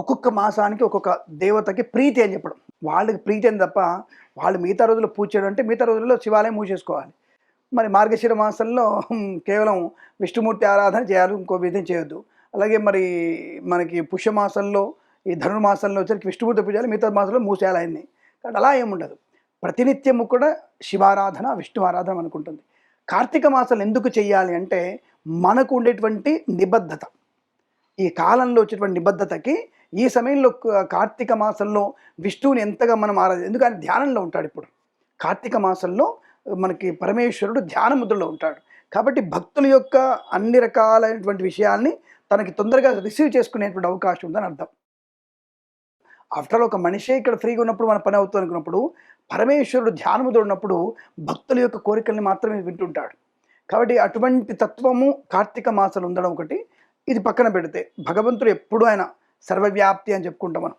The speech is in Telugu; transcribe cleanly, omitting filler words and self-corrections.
ఒక్కొక్క మాసానికి ఒక్కొక్క దేవతకి ప్రీతి అని చెప్పడం. వాళ్ళకి ప్రీతి అని తప్ప వాళ్ళు మిగతా రోజుల్లో పూజ చేయడం అంటే మిగతా రోజుల్లో శివాలయం మూసేసుకోవాలి. మరి మార్గశిర మాసంలో కేవలం విష్ణుమూర్తి ఆరాధన చేయాలి. ఇంకో విధం చేయొద్దు. అలాగే మరి మనకి పుష్యమాసంలో ఈ ధనుర్మాసంలో వచ్చరికి విష్ణుమూర్తి పూజ చేయాలి. మిగతా మాసంలో మూసేయాలి ఆయన్ని. కానీ అలా ఏముండదు. ప్రతినిత్యము కూడా శివారాధన, విష్ణు ఆరాధన మనకుంటుంది. కార్తీక మాసాలు ఎందుకు చెయ్యాలి అంటే మనకు ఉండేటువంటి నిబద్ధత. ఈ కాలంలో వచ్చేటువంటి నిబద్ధతకి ఈ సమయంలో కార్తీక మాసంలో విష్ణువుని ఎంతగా మనం ఎందుకు ఆయన ధ్యానంలో ఉంటాడు ఇప్పుడు. కార్తీక మాసంలో మనకి పరమేశ్వరుడు ధ్యాన ముద్రలో ఉంటాడు. కాబట్టి భక్తుల యొక్క అన్ని రకాలైనటువంటి విషయాల్ని తనకి తొందరగా రిసీవ్ చేసుకునేటువంటి అవకాశం ఉందని అర్థం. ఆఫ్టర్ ఒక మనిషే ఇక్కడ ఫ్రీగా ఉన్నప్పుడు మన పని అవుతుంది అనుకున్నప్పుడు పరమేశ్వరుడు ధ్యాన ముద్ర ఉన్నప్పుడు భక్తుల యొక్క కోరికల్ని మాత్రమే వింటుంటాడు. కాబట్టి అటువంటి తత్వము కార్తీక మాసాలు ఉండడం ఒకటి. ఇది పక్కన పెడితే భగవంతుడు ఎప్పుడు ఆయన సర్వవ్యాప్తి అని చెప్పుకుంటాం మనం.